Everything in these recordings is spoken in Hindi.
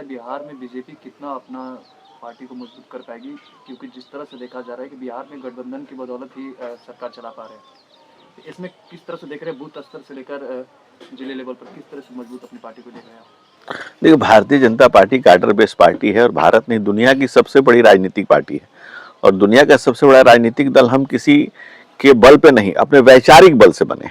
है बिहार में बीजेपी कितना अपना पार्टी को मजबूत कर पाएगी, क्योंकि जिस तरह से देखा जा रहा है कि बिहार में गठबंधन की बदौलत ही सरकार चला पा रहे हैं। तो इसमें किस तरह से देख रहे हैं, बूथ स्तर से लेकर जिले लेवल पर किस तरह से मजबूत अपनी पार्टी को देख रहे हैं आप? देखिए, Bharatiya Janata party cadre based party है और भारत नहीं दुनिया की सबसे बड़ी राजनीतिक पार्टी है। और दुनिया का सबसे बड़ा राजनीतिक दल हम किसी के बल पे नहीं, अपने वैचारिक बल से बने।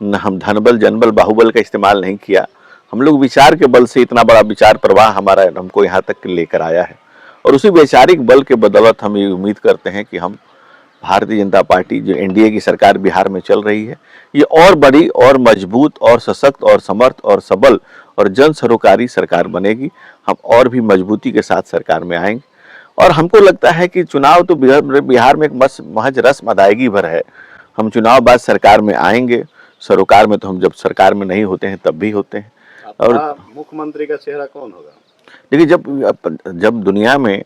न हम धन बल जनबल बाहुबल का इस्तेमाल नहीं किया, हम लोग विचार के बल से इतना बड़ा विचार प्रवाह हमारा हमको यहाँ तक लेकर आया है। और उसी वैचारिक बल के बदौलत हम ये उम्मीद करते हैं कि हम भारतीय जनता पार्टी जो एनडीए की सरकार बिहार में चल रही है, ये और बड़ी और मजबूत और सशक्त और समर्थ और सबल और जन सरोकारी सरकार बनेगी। हम और भी मजबूती के साथ सरकार में आएंगे। और हमको लगता है कि चुनाव तो बिहार में एक महज रस्म अदायगी भर है। हम चुनाव बाद सरकार में आएंगे। सरोकार में तो हम जब सरकार में नहीं होते हैं तब भी होते हैं। और मुख्यमंत्री का चेहरा कौन होगा? देखिए, जब दुनिया में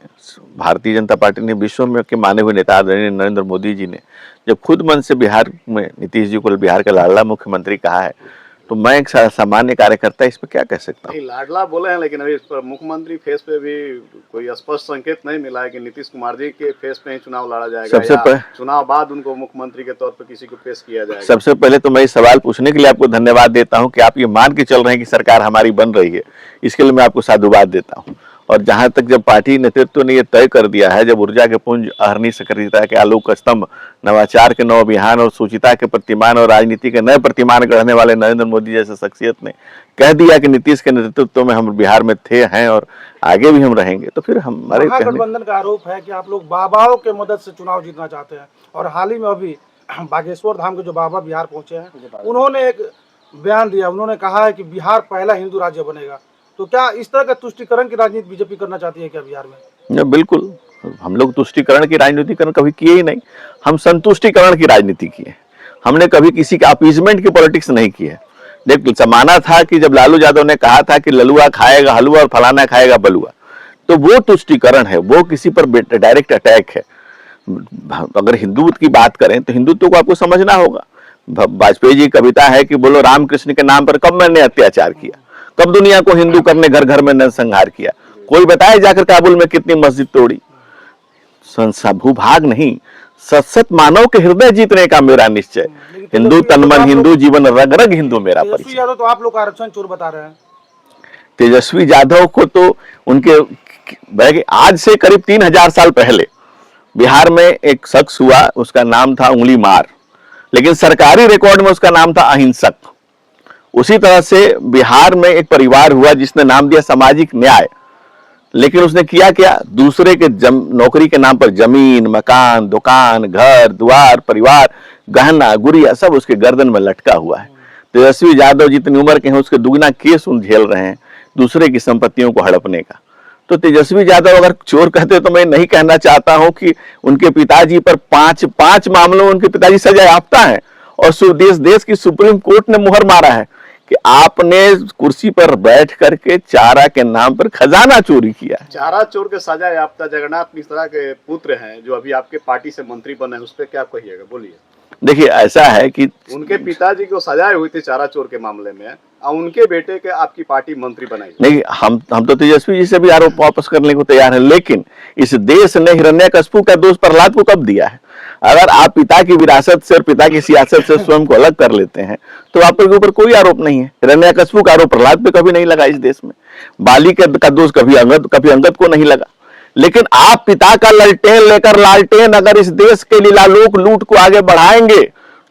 भारतीय जनता पार्टी ने, विश्व में के माने हुए नेता नरेंद्र मोदी जी ने जब खुद मन से बिहार में नीतीश जी को बिहार का लाडला मुख्यमंत्री कहा है, तो मैं एक सामान्य कार्यकर्ता इस पर क्या कह सकता हूँ। लाडला बोले हैं, लेकिन अभी इस पर मुख्यमंत्री फेस पे भी कोई स्पष्ट संकेत नहीं मिला है कि नीतीश कुमार जी के फेस पे ही चुनाव लड़ा जाएगा या चुनाव बाद उनको मुख्यमंत्री के तौर पर किसी को पेश किया जाएगा। सबसे पहले तो मैं इस सवाल पूछने के लिए आपको धन्यवाद देता हूं कि आप ये मान के चल रहे हैं कि सरकार हमारी बन रही है। इसके लिए मैं आपको साधुवाद देता हूं। और जहां तक जब पार्टी नेतृत्व ने यह तय कर दिया है, जब ऊर्जा के पुंज, अहर्निश सक्रियता के आलोक स्तंभ, नवाचार के नव अभियान और सूचिता के प्रतिमान और राजनीति के नए प्रतिमान गढ़ने वाले नरेंद्र मोदी जैसे शख्सियत ने कह दिया कि नीतीश के नेतृत्व में हम बिहार में थे, हैं और आगे भी हम रहेंगे, तो फिर हमारे महागठबंधन का आरोप है कि आप लोग बाबाओं के मदद से चुनाव जीतना चाहते हैं। और हाल ही में अभी बागेश्वर धाम के जो बाबा बिहार पहुंचे हैं, उन्होंने एक बयान दिया। उन्होंने कहा है कि बिहार पहला हिंदू राज्य बनेगा। तो क्या इस तरह का तुष्टिकरण की राजनीति बीजेपी करना चाहती है क्या बिहार में? बिल्कुल, हम लोग तुष्टिकरण की राजनीतिकरण कभी किए ही नहीं। हम संतुष्टिकरण की राजनीति किए। हमने कभी किसी का अपीजमेंट की पॉलिटिक्स नहीं की है। देख, जमाना था कि जब लालू यादव ने कहा था कि ललुआ खाएगा हलवा और फलाना खाएगा बलुआ, तो वो तुष्टिकरण है, वो किसी पर डायरेक्ट अटैक है। अगर हिंदुत्व की बात करें तो हिंदुत्व को आपको समझना होगा। वाजपेयी जी कविता है कि बोलो रामकृष्ण के नाम पर कब मैंने अत्याचार किया, कब दुनिया को हिंदू करने घर घर में नरसंहार किया। कोई बताए जाकर काबुल में कितनी मस्जिद तोड़ी। भूभाग नहीं, सशक्त मानव के हृदय जीतने का मेरा निश्चय। हिंदू तनमन हिंदू, जीवन रग रग हिंदू मेरा परिचय। तेजस्वी यादव तो आप लोग आरक्षण चोर बता रहे हैं। तेजस्वी यादव को तो उनके आज से करीब 3000 साल पहले बिहार में एक शख्स हुआ, उसका नाम था उंगली मार, लेकिन सरकारी रिकॉर्ड में उसका नाम था अहिंसक। उसी तरह से बिहार में एक परिवार हुआ जिसने नाम दिया सामाजिक न्याय, लेकिन उसने किया क्या, दूसरे के नौकरी के नाम पर जमीन, मकान, दुकान, घर द्वार, परिवार, गहना गुड़िया सब उसके गर्दन में लटका हुआ है। तेजस्वी यादव जितनी उम्र के हैं उसके दुगना केस उन झेल रहे हैं दूसरे की संपत्तियों को हड़पने का। तो तेजस्वी यादव अगर चोर कहते तो मैं नहीं कहना चाहता हूं कि उनके पिताजी पर पांच मामलों में उनके पिताजी सजा याफ्ता है और देश की सुप्रीम कोर्ट ने मुहर मारा है कि आपने कुर्सी पर बैठ करके चारा के नाम पर खजाना चोरी किया। चारा चोर के सजा याफ्ता जगन्नाथ मिश्रा के पुत्र हैं जो अभी आपके पार्टी से मंत्री बने हैं, उस पर क्या कहिएगा, बोलिए। देखिए, ऐसा है कि उनके पिताजी को सजाए हुई थी चारा चोर के मामले में और उनके बेटे के आपकी पार्टी मंत्री बनाई। नहीं, हम तो तेजस्वी जी से भी आरोप वापस करने को तैयार है, लेकिन इस देश ने हिरण्यकश्यप का दोष प्रहलाद को कब दिया है? अगर आप पिता की विरासत से और पिता की सियासत से स्वयं को अलग कर लेते हैं तो आपके ऊपर कोई आरोप नहीं है। हिरण्यकश्यप का आरोप प्रहलाद पे कभी नहीं लगा इस देश में। बाली का दोष कभी अंगद को नहीं लगा। लेकिन आप पिता का लालटेन अगर इस देश के लीलालोक लूट को आगे बढ़ाएंगे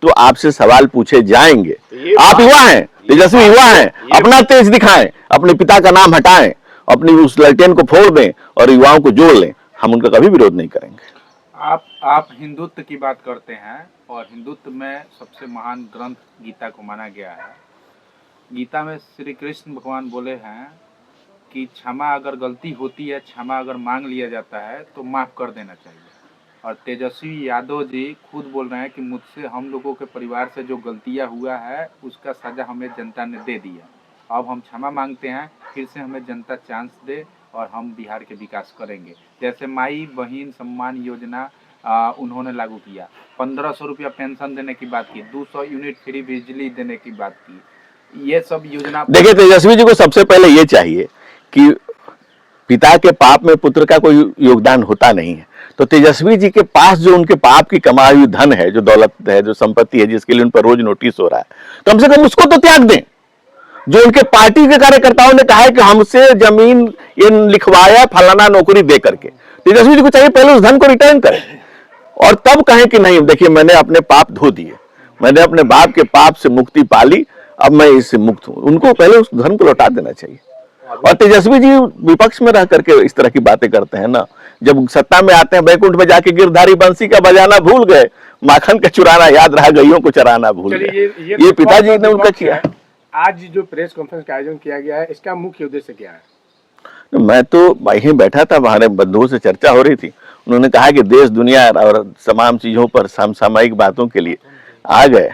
तो आपसे सवाल पूछे जाएंगे। आप युवा हैं, तेजस्वी युवा हैं, अपना तेज दिखाएं, अपने पिता का नाम हटाएं, अपनी उस लालटेन को फोड़ दें और युवाओं को जोड़ लें। हम उनका कभी विरोध नहीं करेंगे। आप हिंदुत्व की बात करते हैं और हिंदुत्व में सबसे महान ग्रंथ गीता को माना गया है। गीता में श्री कृष्ण भगवान बोले हैं कि क्षमा अगर गलती होती है, क्षमा अगर मांग लिया जाता है तो माफ़ कर देना चाहिए। और तेजस्वी यादव जी खुद बोल रहे हैं कि मुझसे, हम लोगों के परिवार से जो गलतियां हुआ है उसका सज़ा हमें जनता ने दे दिया। अब हम क्षमा मांगते हैं, फिर से हमें जनता चांस दे और हम बिहार के विकास करेंगे। जैसे माई बहन सम्मान योजना उन्होंने लागू किया, 1500 रुपया पेंशन देने की बात की, 200 यूनिट फ्री बिजली देने की बात की। ये सब योजना देखिए, तेजस्वी जी को सबसे पहले ये चाहिए कि पिता के पाप में पुत्र का कोई योगदान होता नहीं है। तो तेजस्वी जी के पास जो उनके पाप की कमाई हुई धन है, जो दौलत है, जो संपत्ति है, जिसके लिए उन पर रोज नोटिस हो रहा है, कम से कम उसको तो त्याग दें। जो उनके पार्टी के कार्यकर्ताओं ने कहा है कि हमसे जमीन ये लिखवाया फलाना नौकरी दे करके, तेजस्वी जी को चाहिए पहले उस धन को रिटर्न करें और तब कहें कि नहीं, देखिए मैंने अपने पाप धो दिए, मैंने अपने बाप के पाप से मुक्ति पाली, अब मैं इससे मुक्त हूं। उनको पहले उस धन को लौटा देना चाहिए। और तेजस्वी जी विपक्ष में रह करके इस तरह की बातें करते हैं ना, जब सत्ता में आते हैं बैकुंठ में जाके गिरधारी बंसी का बजाना भूल गए, माखन का चुराना याद रहा, गईयों को चराना भूल गए। ये पिताजी ने उनका किया। आज जो प्रेस कॉन्फ्रेंस का आयोजन किया गया है, इसका मुख्य उद्देश्य क्या है? मैं तो वहीं बैठा था, हमारे बंधुओं से चर्चा हो रही थी। उन्होंने कहा कि देश दुनिया और तमाम चीजों पर समसामयिक बातों के लिए आ गए।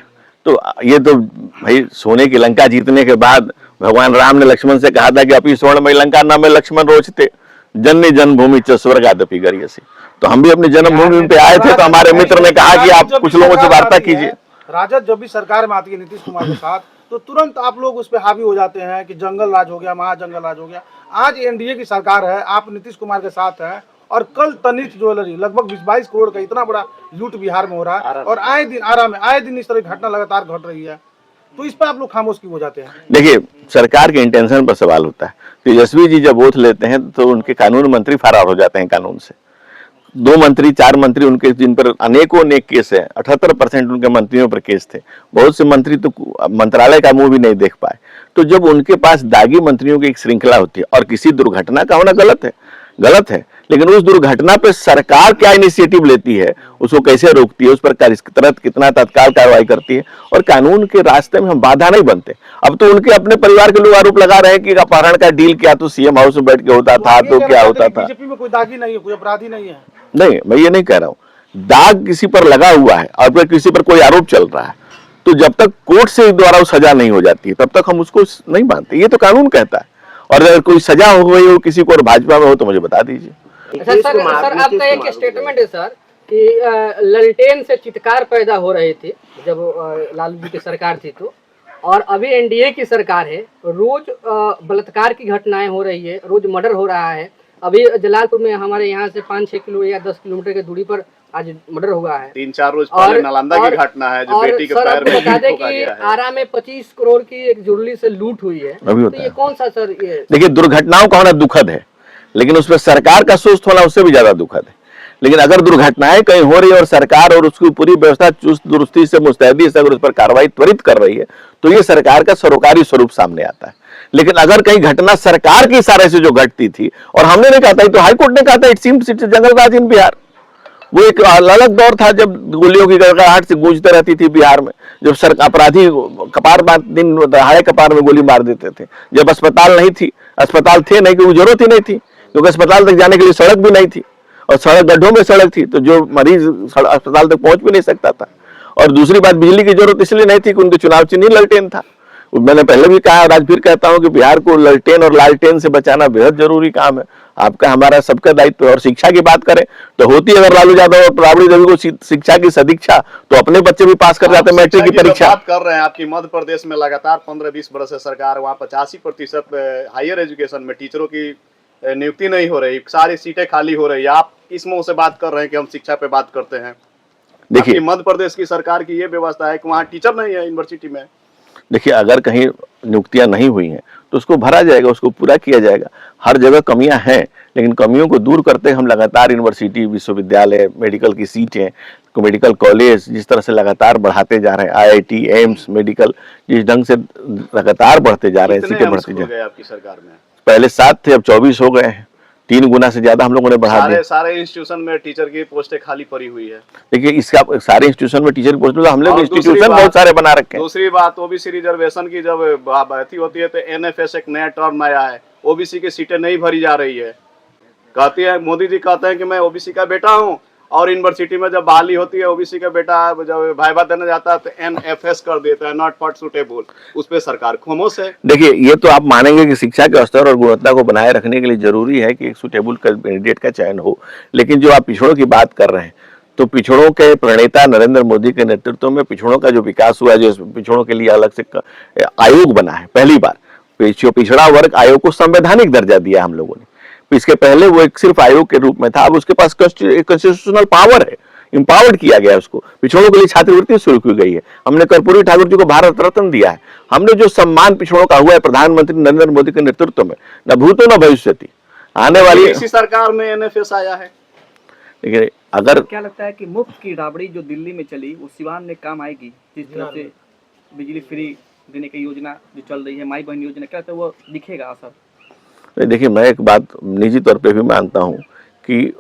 तो ये तो भाई सोने की लंका जीतने के बाद भगवान राम ने लक्ष्मण से कहा था कि अपनी स्वर्णमयी लंका न में लक्ष्मण रोचते, जननी जन्मभूमि च स्वर्गादपि गरियसि। तो हम भी अपनी जन्मभूमि पे आए थे, तो हमारे मित्र ने कहा कि आप कुछ लोगों से वार्ता कीजिए। राजद जब भी सरकार में आती है नीतीश कुमार के साथ, तो तुरंत आप लोग उस पर हावी हो जाते हैं कि जंगल राज हो गया, महाजंगल राज हो गया। आज एनडीए की सरकार है, आप नीतीश कुमार के साथ हैं, और कल तनिष्क ज्वेलरी लगभग 20-22 करोड़ का इतना बड़ा लूट बिहार में हो रहा है, और आए दिन आरा में आए दिन इस तरह की घटना लगातार घट रही है। तो इस पर आप लोग खामोश क्यों हो जाते हैं? देखिए, सरकार के इंटेंशन पर सवाल होता है। तेजस्वी जी जब ओथ लेते हैं तो उनके कानून मंत्री फरार हो जाते हैं कानून से। 2 मंत्री 4 मंत्री उनके, जिन पर अनेकों केस है, 78% उनके मंत्रियों पर केस थे। बहुत से मंत्री तो मंत्रालय का मुंह भी नहीं देख पाए। तो जब उनके पास दागी मंत्रियों की एक श्रृंखला होती है, और किसी दुर्घटना का होना गलत है, लेकिन उस दुर्घटना पे सरकार क्या इनिशिएटिव लेती है, उसको कैसे रोकती है, उस पर कितना तत्काल कार्रवाई करती है, और कानून के रास्ते में हम बाधा नहीं बनते। अब तो उनके अपने परिवार के लोग आरोप लगा रहे हैं कि अपहरण का डील क्या तो सीएम हाउस में बैठ के होता था, तो क्या होता था। बीजेपी में कोई दागी नहीं है, कोई अपराधी नहीं है। नहीं, मैं ये नहीं कह रहा हूँ। दाग किसी पर लगा हुआ है और फिर किसी पर कोई आरोप चल रहा है, तो जब तक कोर्ट से द्वारा वो सजा नहीं हो जाती तब तक हम उसको नहीं मानते। ये तो कानून कहता है। और अगर कोई सजा हो गई हो किसी को और भाजपा में हो तो मुझे बता दीजिए। सर आपका एक स्टेटमेंट है सर कि ललटेन से चित्कार पैदा हो रहे थे जब लालू जी की सरकार थी, तो और अभी एनडीए की सरकार है, रोज बलात्कार की घटनाएं हो रही है, रोज मर्डर हो रहा है। अभी जलालपुर में हमारे यहाँ से 5-6 किलो या 10 किलोमीटर की दूरी पर आज मर्डर हुआ है। 3-4 रोज पहले नालंदा की घटना है जो बेटी के पैर में बता दें कि आरा में 25 करोड़ की एक जुर्ली से लूट हुई है। तो ये कौन सा सर? ये देखिए, दुर्घटनाओं का होना दुखद है, लेकिन उसमें सरकार का सुस्त होना उससे भी ज्यादा दुखद है। लेकिन अगर दुर्घटनाएं कहीं हो रही है और सरकार और उसकी पूरी व्यवस्था चुस्त दुरुस्ती से, मुस्तैदी से अगर उस पर कार्रवाई त्वरित कर रही है, तो ये सरकार का सरोकारी स्वरूप सामने आता है। लेकिन अगर कहीं घटना सरकार के इशारे से जो घटती थी, और हमने नहीं कहा था, तो हाईकोर्ट ने कहा था, इट सीम्स इट्स जंगल राज इन बिहार। वो एक अलग दौर था जब गोलियों की गड़गड़ाहट से गूंजते रहती थी बिहार में, जब सरकार अपराधी कपार दिन दहाड़े कपार में गोली मार देते थे, जब अस्पताल नहीं थी, अस्पताल थे नहीं क्योंकि जरूरत ही नहीं थी, क्योंकि अस्पताल तक जाने के लिए सड़क भी नहीं थी, और सड़क गड्ढों में सड़क थी, तो जो मरीज अस्पताल तक पहुंच भी नहीं सकता था। और दूसरी बात, बिजली की जरूरत इसलिए नहीं थी कि उनके चुनाव चिन्ह ही ललटेन था। मैंने पहले भी कहा और आज फिर कहता हूं कि बिहार को ललटेन और लालटेन से बचाना बेहद जरूरी काम है, आपका हमारा सबका दायित्व है। और शिक्षा की बात करें तो होती अगर लालू यादव और राबड़ी देवी को शिक्षा की सदीक्षा, तो अपने बच्चे भी पास कर जाते मैट्रिक की परीक्षा। बात कर रहे हैं आपकी मध्य प्रदेश में लगातार 15-20 वर्ष से सरकार, वहाँ 85% हायर एजुकेशन में टीचरों की नियुक्ति नहीं हो रही, सारी सीटें खाली हो रही है। आप इस मुंह से बात कर रहे हैं कि हम शिक्षा पे बात करते हैं। देखिए, मध्य प्रदेश की सरकार की ये व्यवस्था है कि वहाँ टीचर नहीं है यूनिवर्सिटी में। देखिए, अगर कहीं नियुक्तियां नहीं हुई हैं तो उसको भरा जाएगा, उसको पूरा किया जाएगा। हर जगह कमियां हैं, लेकिन कमियों को दूर करते हम लगातार यूनिवर्सिटी, विश्वविद्यालय, मेडिकल की सीटें, मेडिकल कॉलेज जिस तरह से लगातार बढ़ाते जा रहे हैं, आईआईटी, एम्स, मेडिकल जिस ढंग से लगातार बढ़ते जा रहे हैं, सीटें बढ़ती जा रही हैं। आपकी सरकार में पहले 7 थे, अब 24 हो गए हैं, 3 गुना से ज्यादा हम लोगों ने बढ़ा दिया। सारे इंस्टीट्यूशन में टीचर की पोस्टें खाली पड़ी हुई है। देखिए, इसका सारे इंस्टीट्यूशन में टीचर की पोस्ट, हम लोग इंस्टीट्यूशन बहुत सारे बना रखे हैं। दूसरी बात, ओबीसी रिजर्वेशन की जब बात होती है तो एनएफएस एक नया टर्म आया है, ओबीसी की सीटें नहीं भरी जा रही है। कहती है, मोदी जी कहते हैं कि मैं ओबीसी का बेटा हूँ, और यूनिवर्सिटी में जब बहाली होती है ओबीसी का बेटा जब भाईबा देने जाता है तो एनएफएस कर देता है, नॉट फॉर सुटेबल। उस पर सरकार खामोश है। देखिए, ये तो आप मानेंगे कि शिक्षा के स्तर और गुणवत्ता को बनाए रखने के लिए जरूरी है कि एक सुटेबल कैंडिडेट का चयन हो। लेकिन जो आप पिछड़ों की बात कर रहे हैं, तो पिछड़ों के प्रणेता नरेंद्र मोदी के नेतृत्व में पिछड़ों का जो विकास हुआ है, जो पिछड़ों के लिए अलग से आयोग बना है, पहली बार पिछड़ा वर्ग आयोग को संवैधानिक दर्जा दिया हम लोगों ने। इसके पहले वो एक सिर्फ आयोग के रूप में था, अब उसके पास कॉन्स्टिट्यूशनल पावर है, इंपावर्ड किया गया है उसको। पिछड़ों के लिए छात्रवृत्ति शुरू की गई है, हमने कर्पूरी ठाकुर जी को भारत रत्न दिया है, हमने जो सम्मान पिछड़ों का हुआ है प्रधानमंत्री नरेंद्र मोदी के नेतृत्व में, न भूतो न भविष्यति, आने वाली इसी सरकार में एनएफएस आया है। लेकिन अगर क्या लगता है कि मुफ्त की राबड़ी जो दिल्ली में चली वो सिवान में काम आएगी? जिस तरह से बिजली फ्री देने की योजना जो चल रही है, माई बहन योजना, क्या लगता है वो दिखेगा असर? देखिए, मैं एक बात निजी तौर पे भी मानता हूं कि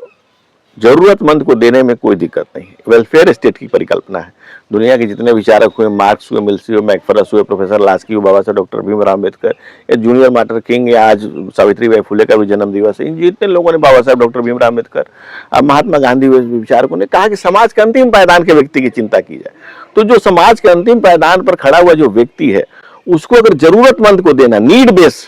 जरूरतमंद को देने में कोई दिक्कत नहीं है, वेलफेयर स्टेट की परिकल्पना है। दुनिया के जितने विचारक हुए, मार्क्स हुए, मिल्सी हुए, मैकफरस हुए, प्रोफेसर लास्की हुए, बाबा साहब डॉक्टर भीमराव अम्बेडकर, या जूनियर मार्टिन किंग, या आज सावित्रीबाई फुले का भी जन्म दिवस है, इन जितने लोगों ने, बाबा साहब डॉक्टर भीमराव अम्बेडकर, अब महात्मा गांधी विचारकों ने कहा कि समाज के अंतिम पायदान के व्यक्ति की चिंता की जाए। तो जो समाज के अंतिम पायदान पर खड़ा हुआ जो व्यक्ति है, उसको अगर जरूरतमंद को देना, नीड बेस,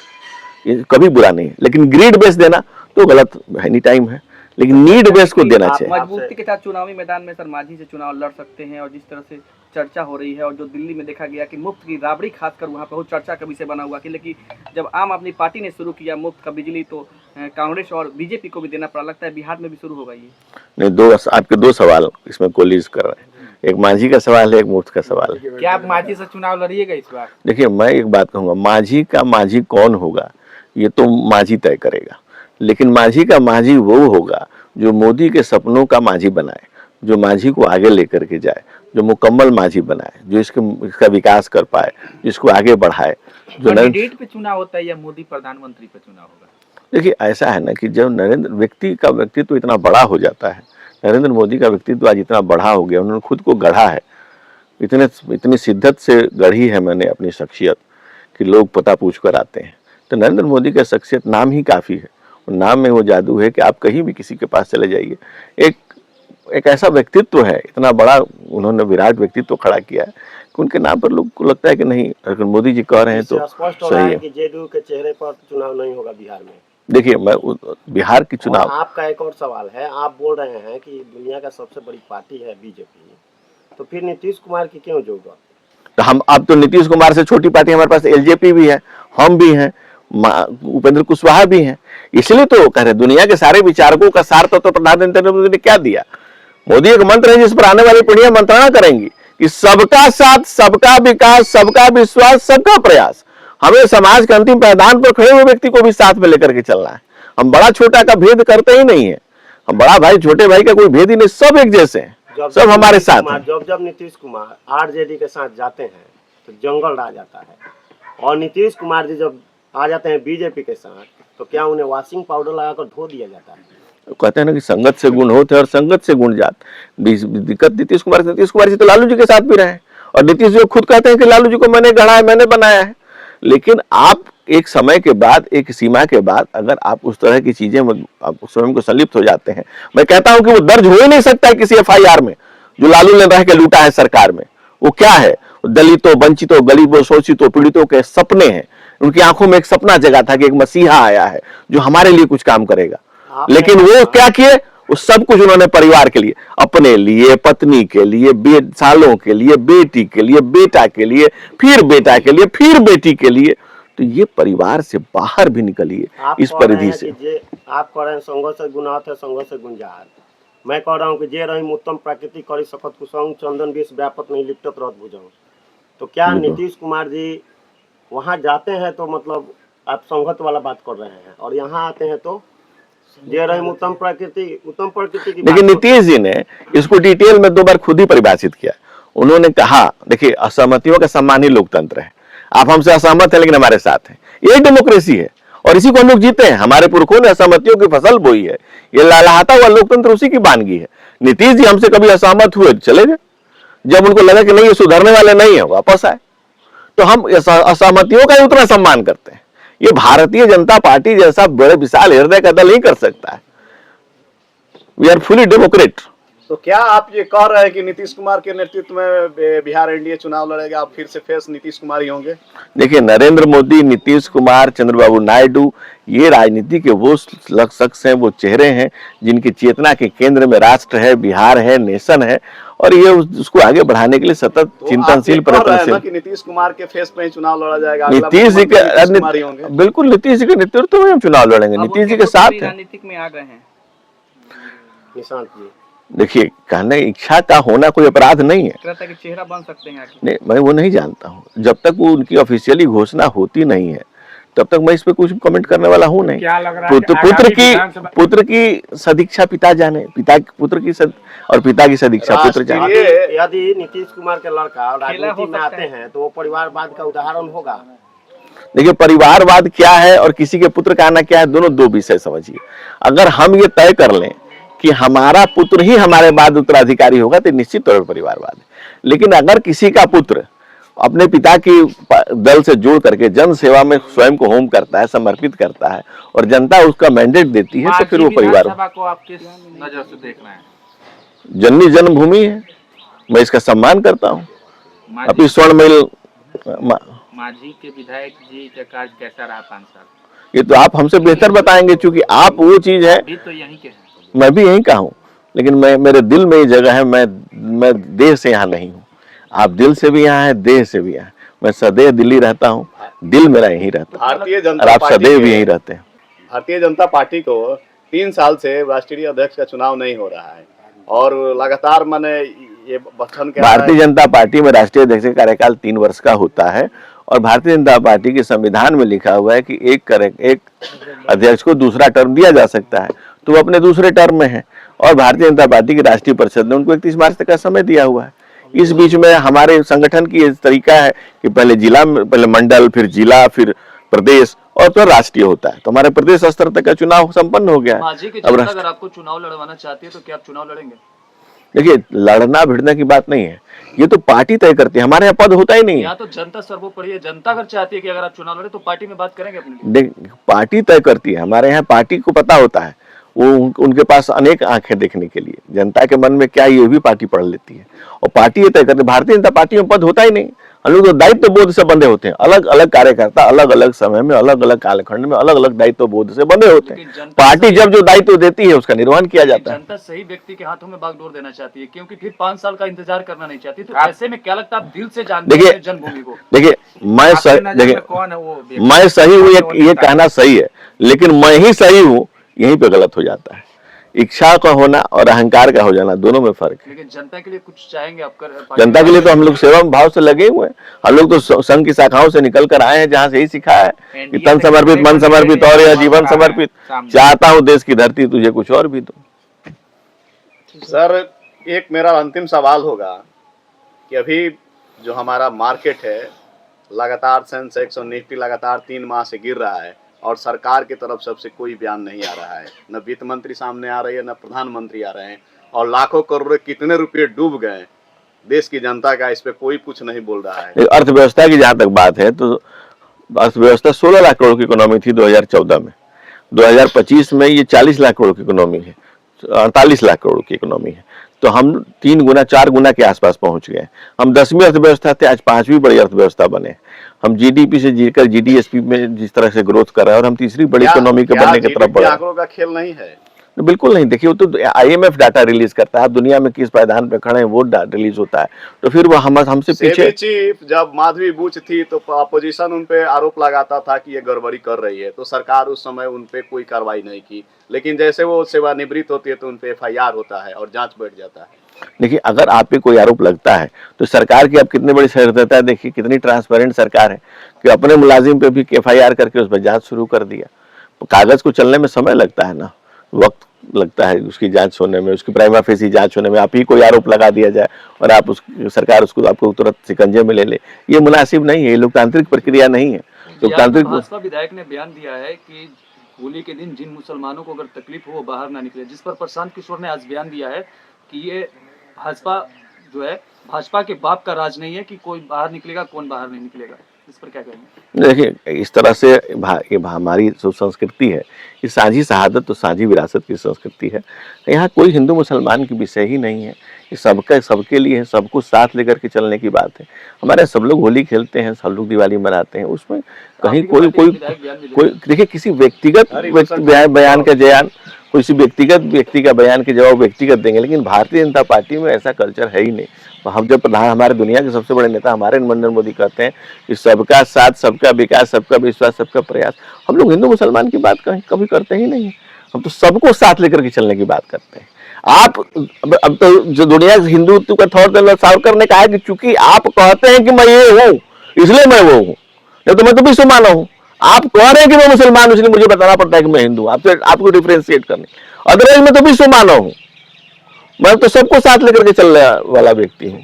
ये कभी बुरा नहीं है, लेकिन ग्रीड बेस देना तो गलत एनी टाइम है, लेकिन नीड बेस को देना चाहिए। मजबूती के साथ चुनावी मैदान में सर मांझी से चुनाव लड़ सकते हैं, और जिस तरह से चर्चा हो रही है, और जो दिल्ली में देखा गया कि मुफ्त की राबड़ी खासकर वहाँ पर बहुत चर्चा का विषय बना हुआ कि, लेकिन जब आम आदमी पार्टी ने शुरू किया मुफ्त का बिजली तो कांग्रेस और बीजेपी को भी देना पड़ा। लगता है बिहार में भी शुरू होगा ये? नहीं, आपके दो सवाल इसमें कोलिज कर रहे हैं, एक मांझी का सवाल है, एक मुफ्त का सवाल है। क्या आप मांझी से चुनाव लड़िएगा इस बार? देखिए, मैं एक बात कहूंगा, मांझी का मांझी कौन होगा ये तो मांझी तय करेगा, लेकिन मांझी का मांझी वो होगा जो मोदी के सपनों का मांझी बनाए, जो मांझी को आगे लेकर के जाए, जो मुकम्मल मांझी बनाए, जो इसका विकास कर पाए, जिसको आगे बढ़ाए। जो कैंडिडेट पे चुनाव होता है या मोदी प्रधानमंत्री पे चुनाव होगा? देखिए, ऐसा है ना कि जब नरेंद्र व्यक्ति का व्यक्तित्व इतना बड़ा हो जाता है, नरेंद्र मोदी का व्यक्तित्व आज इतना बड़ा हो गया, उन्होंने खुद को गढ़ा है, इतनी शिद्दत से गढ़ी है मैंने अपनी शख्सियत कि लोग पता पूछ कर आते हैं। तो नरेंद्र मोदी का शख्सियत नाम ही काफ़ी है, और नाम में वो जादू है कि आप कहीं भी किसी के पास चले जाइए, एक ऐसा व्यक्तित्व है, इतना बड़ा उन्होंने विराट व्यक्तित्व खड़ा किया है कि उनके नाम पर लोग को लगता है कि नहीं, अगर मोदी जी कह रहे हैं तो सही है। कि जेडीयू के चेहरे पर चुनाव नहीं होगा बिहार में। देखिए, मैं बिहार की चुनाव, आपका एक और सवाल है, आप बोल रहे हैं कि दुनिया का सबसे बड़ी पार्टी है बीजेपी, तो फिर नीतीश कुमार की क्यों जरूरत? तो हम अब तो नीतीश कुमार से छोटी पार्टी हमारे पास एलजेपी भी है, हम भी हैं, उपेंद्र कुशवाहा भी हैं, इसलिए तो कह रहे दुनिया के सारे विचारकों का सार तो प्रधानमंत्री नरेंद्र मोदी ने क्या दिया। मोदी एक मंत्र है जिस पर आने वाली पीढ़ियां मंत्रणा करेंगी कि सबका साथ, सबका विकास, सबका विश्वास, सबका प्रयास। हमें समाज के अंतिम पायदान पर खड़े हुए व्यक्ति को भी साथ में लेकर के चलना है। हम बड़ा छोटा का भेद करते ही नहीं है, हम बड़ा भाई छोटे भाई का कोई भेद ही नहीं, सब एक जैसे हैं, सब हमारे साथ हैं। जब नीतीश कुमार आरजेडी के साथ जाते हैं तो जंगल रह जाता है, और नीतीश कुमार जी जब आ जाते हैं बीजेपी के साथ तो क्या उन्हें वॉशिंग पाउडर लगाकर धो दिया जाता है? कहते हैं ना कि संगत से गुण होते और संगत से गुण जात। दिक्कत नीतीश कुमार जी तो लालू जी के साथ भी रहे, और नीतीश जी खुद कहते हैं कि लालू जी को मैंने गढ़ा है, मैंने बनाया है। लेकिन आप एक समय के बाद, एक सीमा के बाद, अगर आप उस तरह की चीजें आप स्वयं को संलिप्त हो जाते हैं, मैं कहता हूं कि वो दर्ज हो ही नहीं सकता है किसी एफआईआर में जो लालू ने रह के लूटा है सरकार में। वो क्या है? दलितों, वंचितों, गरीबों, शोषितों, पीड़ितों के सपने हैं। उनकी आंखों में एक सपना जगा था कि एक मसीहा आया है जो हमारे लिए कुछ काम करेगा। लेकिन वो क्या किए? वो सब कुछ उन्होंने परिवार के लिए, अपने लिए, पत्नी के लिए, सालों के लिए, बेटी के लिए, बेटा के लिए, फिर बेटा के लिए, फिर बेटी के लिए। तो ये परिवार से बाहर भी निकलिए इस परिधि से। आप कह रहे हैं संघ से गुनाहत है, संघ से गुंजात। मैं कह रहा हूँ कि जे रही उत्तम प्रकृति करी सकत कुसंग, चंदन विष व्यापक नहीं लिपटत रहत भुजंग। तो क्या नीतीश कुमार जी वहां जाते हैं तो मतलब आप संघत वाला बात कर रहे हैं, और यहाँ आते हैं तो जे रही उत्तम प्रकृति की। लेकिन नीतीश जी ने इसको डिटेल में 2 बार खुद ही परिभाषित किया। उन्होंने कहा, देखिए, असहमतियों का सम्मान ही लोकतंत्र है। आप हमसे असहमत हैं लेकिन हमारे साथ हैं, यही डेमोक्रेसी है, और इसी को हम लोग जीते हैं। हमारे पुरखों ने असहमतियों की फसल बोई है, ये लहलहाता हुआ लोकतंत्र उसी की बानगी है। नीतीश जी हमसे कभी असहमत हुए चले गए, जब उनको लगा कि नहीं ये सुधरने वाले नहीं है वापस आए। तो हम असहमतियों का ही उतना सम्मान करते हैं। ये भारतीय जनता पार्टी जैसा बड़े विशाल हृदय का दल नहीं कर सकता है। We are fully democrat. तो क्या आप ये कह रहे हैं कि नीतीश कुमार के नेतृत्व में बिहार एनडीए चुनाव लड़ेगा, आप फिर से फेस नीतीश कुमार ही होंगे? देखिए, नरेंद्र मोदी, नीतीश कुमार, चंद्रबाबू नायडू, ये राजनीति के वो शख्स हैं, वो चेहरे हैं जिनकी चेतना के केंद्र में राष्ट्र है, बिहार है, नेशन है, और ये उसको आगे बढ़ाने के लिए सतत तो चिंतनशील, आप ये कह रहे हैं ना प्रयत्नशील। कि नीतीश कुमार के फेस पे ही चुनाव लड़ा जाएगा, अगला नीतीश जी मुख्यमंत्री नीतीश कुमार ही होंगे? के बिल्कुल नीतीश जी के नेतृत्व में हम चुनाव लड़ेंगे, नीतीश जी के साथ हैं। राजनीतिक में आ गए हैं निशांत जी। देखिए, कहने इच्छा का होना कोई अपराध नहीं है। कहता कि चेहरा बन सकते हैं आखिर। नहीं, मैं वो नहीं जानता हूँ। जब तक वो उनकी ऑफिशियली घोषणा होती नहीं है तब तक मैं इस पे कुछ कमेंट करने वाला हूँ नहीं। क्या लग रहा है कि पुत्र की सदीक्षा पिता जाने, पुत्र की और पिता की सदीक्षा पुत्र जाने। यदि नीतीश कुमार के लड़का राजनीति में आते हैं तो वो परिवारवाद का उदाहरण होगा। देखिए, परिवारवाद क्या है और किसी के पुत्र का आना क्या है, दोनों दो विषय समझिए। अगर हम ये तय कर लें कि हमारा पुत्र ही हमारे बाद उत्तराधिकारी होगा तो निश्चित तौर पर परिवारवाद है। लेकिन अगर किसी का पुत्र अपने पिता की दल से जोड़ करके जन सेवा में स्वयं को होम करता है, समर्पित करता है और जनता उसका मैंडेट देती है तो फिर वो परिवार को आप किस नजर से देख रहे हैं? जननी जन्मभूमि है, मैं इसका सम्मान करता हूँ। अभी स्वर्णमयी मांझी के विधायक जी का कार्य कैसा रहा 5 साल? ये तो आप हमसे बेहतर बताएंगे, क्योंकि आप वो चीज है। अभी तो यहीं के हैं। मैं भी यहीं का हूँ, लेकिन मेरे दिल में ये जगह है। मैं देह से यहाँ नहीं हूँ। आप दिल से भी यहाँ हैं, देह से भी यहाँ। मैं सदैव दिल्ली रहता हूँ, दिल मेरा यहीं रहता है, भारतीय और जनता आप पार्टी सदैव भी यहीं रहते हैं। भारतीय जनता पार्टी को 3 साल से राष्ट्रीय अध्यक्ष का चुनाव नहीं हो रहा है और लगातार मैंने ये बचन के भारतीय जनता पार्टी में राष्ट्रीय अध्यक्ष का कार्यकाल 3 वर्ष का होता है और भारतीय जनता पार्टी के संविधान में लिखा हुआ है कि एक अध्यक्ष को दूसरा टर्म दिया जा सकता है, तो वो अपने दूसरे टर्म में है और भारतीय जनता पार्टी की राष्ट्रीय परिषद ने उनको 31 मार्च तक का समय दिया हुआ है। इस बीच में हमारे संगठन की ये तरीका है कि पहले मंडल, फिर जिला, फिर प्रदेश और तो राष्ट्रीय होता है। तो हमारे प्रदेश स्तर तक का चुनाव संपन्न हो गया है। मांझी की जनता अगर आपको चुनाव लड़वाना चाहती है तो क्या आप चुनाव लड़ेंगे? देखिए, लड़ना भिड़ने की बात नहीं है, ये तो पार्टी तय करती है। हमारे यहाँ पद होता ही नहीं है। यहाँ तो जनता सर्वोपरि है। जनता अगर चाहती है कि अगर आप चुनाव लड़े तो पार्टी में बात करेंगे अपने लिए। देख, पार्टी तय करती है। हमारे यहाँ पार्टी को पता होता है, वो उनके पास अनेक आंखें देखने के लिए, जनता के मन में क्या ये भी पार्टी पढ़ लेती है और पार्टी ये तय करती है। भारतीय जनता पार्टी में पद होता ही नहीं। हम लोग तो दायित्व बोध से बंधे होते हैं। अलग अलग कार्यकर्ता अलग अलग समय में, अलग अलग कालखंड में अलग अलग दायित्व बोध से बंधे होते हैं। पार्टी जब जो दायित्व देती है उसका निर्वहन किया जाता है। जनता सही व्यक्ति के हाथों में बागडोर देना चाहती है, क्योंकि फिर 5 साल का इंतजार करना नहीं चाहती। तो ऐसे में क्या लगता है, आप दिल से जानते हैं जन्मभूमि को? देखिए, मैं सही हूँ ये कहना सही है, लेकिन मैं ही सही हूँ यहीं पे गलत हो जाता है। इच्छा का होना और अहंकार का हो जाना, दोनों में फर्क है। लेकिन जनता के लिए कुछ चाहेंगे आप कर? जनता के लिए तो हम लोग सेवा भाव से लगे हुए हैं। हम लोग तो संघ की शाखाओं से निकल कर आए हैं, जहाँ से यही सिखा है कि तन समर्पित, मन समर्पित और यह जीवन समर्पित। चाहता हूँ देश की धरती तुझे कुछ और भी दो। सर, एक मेरा अंतिम सवाल होगा कि अभी जो हमारा मार्केट है, लगातार सेंसेक्स और निफ्टी लगातार 3 माह से गिर रहा है और सरकार की तरफ सबसे कोई बयान नहीं आ रहा है। न वित्त मंत्री सामने आ रही है, न प्रधानमंत्री आ रहे हैं, और लाखों करोड़ कितने रुपये डूब गए देश की जनता का, इस पे कोई कुछ नहीं बोल रहा है। अर्थव्यवस्था की जहां तक बात है तो अर्थव्यवस्था 16 लाख करोड़ की इकोनॉमी थी 2014 में। 2025 में ये 40 लाख करोड़ की इकोनॉमी है, 48 लाख करोड़ की इकोनॉमी है। तो हम 3 गुना 4 गुना के आसपास पहुंच गए। हम 10वीं अर्थव्यवस्था थे, आज 5वीं बड़ी अर्थव्यवस्था बने। हम जीडीपी से जीकर जीडीएसपी में जिस तरह से ग्रोथ कर रहे हैं और हम तीसरी बड़ी इकोनॉमी के बनने की तरफ बढ़ रहे हैं। आंकड़ों का खेल नहीं है। बिल्कुल नहीं। देखिए, वो तो IMF डाटा रिलीज करता है, आप दुनिया में किस पायदान पे खड़े हैं वो डाटा रिलीज होता है, तो फिर वो हमसे पीछे। चीफ जब माधवी बुच थी तो अपोजिशन उन पे आरोप लगाता था कि ये गड़बड़ी कर रही है, तो सरकार उस समय उन पे कोई कार्रवाई नहीं की। लेकिन जैसे वो सेवानिवृत्त होती है तो उन पे FIR होता है और जांच बैठ जाता है। देखिए, अगर आप पे कोई आरोप लगता है तो सरकार की अब कितनी बड़ी सहृदयता है, देखिए कितनी ट्रांसपेरेंट सरकार है कि अपने मुलाजिम पे भी FIR करके उस पर जांच शुरू कर दिया। कागज को चलने में समय लगता है ना, वक्त लगता है उसकी जांच होने में, उसकी प्राइमा फेसी जांच होने में। आप ही कोई आरोप लगा दिया जाए और आप सरकार उसको आपको तुरंत शिकंजे में ले ले, ये मुनासिब नहीं है, ये लोकतांत्रिक प्रक्रिया नहीं है। लोकतांत्रिक भाजपा विधायक ने बयान दिया है कि होली के दिन जिन मुसलमानों को अगर तकलीफ हो वो बाहर ना निकले, जिस पर प्रशांत किशोर ने आज बयान दिया है कि ये भाजपा जो है, भाजपा के बाप का राज नहीं है कि कोई बाहर निकलेगा कौन बाहर नहीं निकलेगा। इस पर क्या कहेंगे? देखिए, इस तरह से ये हमारी जो संस्कृति है, ये साझी शहादत तो साझी विरासत की संस्कृति है। यहाँ कोई हिंदू मुसलमान की विषय ही नहीं है, ये सबका सबके लिए है, सबको साथ लेकर के चलने की बात है। हमारे यहाँ सब लोग होली खेलते हैं, सब लोग दिवाली मनाते हैं, उसमें कहीं कोई देखिए किसी व्यक्तिगत बयान का जयान, किसी व्यक्ति का बयान के जवाब व्यक्तिगत देंगे, लेकिन भारतीय जनता पार्टी में ऐसा कल्चर है ही नहीं। हम जब प्रधान, हमारे दुनिया के सबसे बड़े नेता हमारे नरेंद्र मोदी कहते हैं कि सबका साथ, सबका विकास, सबका विश्वास, सबका प्रयास, हम लोग हिंदू मुसलमान की बात कभी करते ही नहीं। हम तो सबको साथ लेकर के चलने की बात करते हैं। आप अब तो जो दुनिया के हिंदुत्व का थॉट सावरकर ने कहा है कि चूंकि आप कहते हैं कि मैं ये हूँ इसलिए मैं वो हूँ, नहीं तो मैं तो विश्व मानव हूँ। आप कह रहे हैं कि मैं मुसलमान हूं, इसलिए मुझे बताना पड़ता है कि मैं हिंदू। आपको डिफरेंशिएट करने, अदरवाइज मैं तो विश्व मानव हूं, मैं तो सबको साथ लेकर के चलने वाला व्यक्ति हूँ।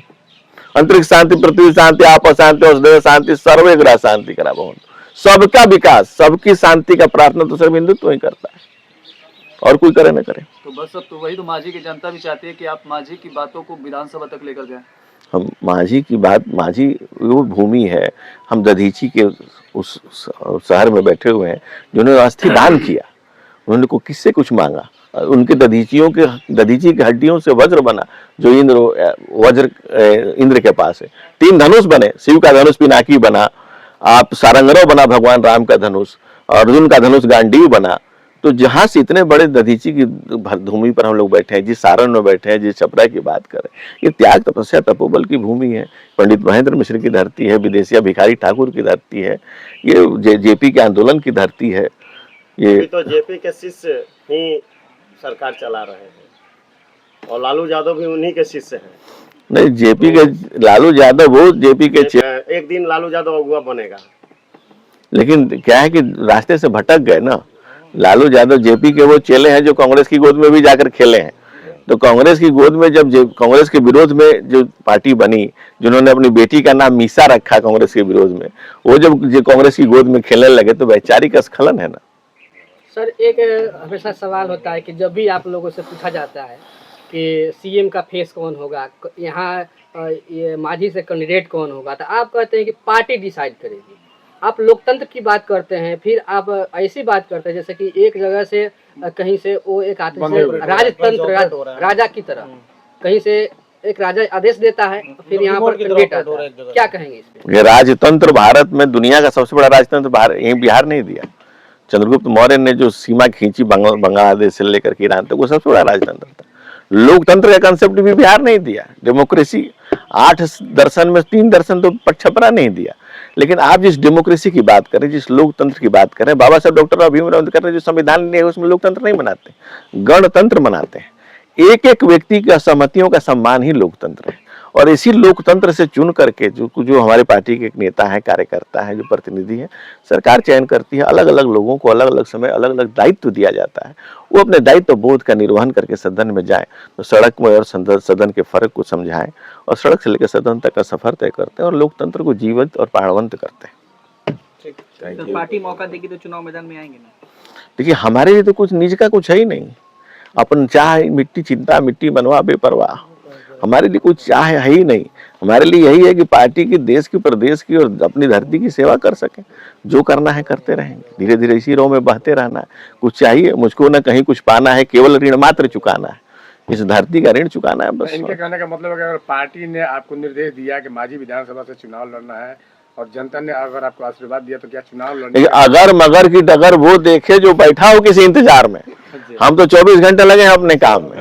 अंतरिक्ष शांति, पृथ्वी शांति, आप शांति, औषधेय शांति, सर्वे ग्रह शांति करा बहुत। सबका विकास, सबकी शांति का प्रार्थना तो सिर्फ हिंदुत्व ही करता है, और कोई करे न करे। तो बस अब तो वही तो मांझी की जनता भी चाहती है कि आप मांझी की बातों को विधानसभा तक लेकर जाएं। हम मांझी की बात, मांझी वो भूमि है, हम दधीची के उस शहर में बैठे हुए हैं जिन्होंने अस्थि दान किया। उन्होंने को किससे कुछ मांगा, उनके दधीची की हड्डियों से वज्र बना, जो इंद्र के पास है। 3 धनुष बने, शिव का धनुष पिनाकी बना, आप सारंगरव बना भगवान राम का धनुष, अर्जुन का धनुष गांडीव बना। तो जहां से इतने बड़े दधीची की भूमि पर हम लोग बैठे हैं, जिस सारण में बैठे हैं, जिस छपरा की बात करें, ये त्याग तपस्या तपोबल की भूमि है। पंडित महेंद्र मिश्र की धरती है, विदेशिया भिखारी ठाकुर की धरती है, ये जेपी के आंदोलन की धरती है। ये तो जेपी के शिष्य ही सरकार चला रहे हैं और लालू यादव भी उन्हीं के शिष्य हैं। नहीं, जेपी के लालू यादव, वो जेपी के एक दिन लालू यादव अगुआ बनेगा, लेकिन क्या है कि रास्ते से भटक गए ना। लालू यादव जेपी के वो चेले हैं जो कांग्रेस की गोद में भी जाकर खेले हैं। तो कांग्रेस की गोद में जब कांग्रेस के विरोध में जो पार्टी बनी, जिन्होंने अपनी बेटी का नाम मीसा रखा कांग्रेस के विरोध में, वो जब कांग्रेस की गोद में खेलने लगे तो वैचारिक स्खलन है ना। सर, एक हमेशा सवाल होता है कि जब भी आप लोगों से पूछा जाता है कि सीएम का फेस कौन होगा, यहाँ ये मांझी से कैंडिडेट कौन होगा, तो आप कहते हैं कि पार्टी डिसाइड करेगी। आप लोकतंत्र की बात करते हैं, फिर आप ऐसी बात करते हैं जैसे कि एक जगह से कहीं से वो एक आदमी से राजतंत्र, राजा की तरह कहीं से एक राजा आदेश देता है, फिर यहाँ पर कैंडिडेट आता है। क्या कहेंगे इस पे? ये राजतंत्र भारत में दुनिया का सबसे बड़ा राजतंत्र यही बिहार नहीं दिया। चंद्रगुप्त मौर्य ने जो सीमा खींची बांग्लादेश से लेकर के ईरान तक, वो सबसे बड़ा राजतंत्र था। लोकतंत्र का कंसेप्ट भी बिहार नहीं दिया। डेमोक्रेसी 8 दर्शन में 3 दर्शन तो छपरा नहीं दिया। लेकिन आप जिस डेमोक्रेसी की बात करें, जिस लोकतंत्र की बात करें, बाबा साहब डॉक्टर भीमराव अम्बेडकर जो संविधान लिया है उसमें लोकतंत्र नहीं मनाते, गणतंत्र मनाते हैं। एक एक व्यक्ति का सहमतियों का सम्मान ही लोकतंत्र है। और इसी लोकतंत्र से चुन करके जो हमारे पार्टी के एक नेता है, कार्यकर्ता है, जो प्रतिनिधि है, सरकार चयन करती है। अलग अलग लोगों को अलग अलग समय अलग अलग दायित्व दिया जाता है। वो अपने दायित्व बोध का निर्वहन करके सदन में जाए, तो सड़क में और सदन के फर्क को समझाएं, और सड़क से लेकर सदन तक का सफर तय करते हैं और लोकतंत्र को जीवित और प्राणवंत करते हैं। तो पार्टी मौका देगी तो चुनाव मैदान में आएंगे ना? देखिए, हमारे लिए तो कुछ निज का कुछ है ही नहीं। अपन चाह मिट्टी चिंता मिट्टी बनवा बेपरवाह, हमारे लिए कुछ चाह है ही नहीं। हमारे लिए यही है कि पार्टी की, देश की, प्रदेश की और अपनी धरती की सेवा कर सकें। जो करना है करते रहेंगे, धीरे धीरे इसी रो में बहते रहना है। कुछ चाहिए मुझको न कहीं कुछ पाना है, केवल ऋण मात्र चुकाना है, इस धरती का ऋण चुकाना है बस। इनके कहने का मतलब है कि अगर पार्टी ने आपको निर्देश दिया कि मांझी विधानसभा से चुनाव लड़ना है और जनता ने अगर आपको आशीर्वाद दिया, तो क्या चुनाव लड़ना? अगर मगर की डगर वो देखे जो बैठा हो किसी इंतजार में। हम तो 24 घंटे लगे हैं अपने काम में।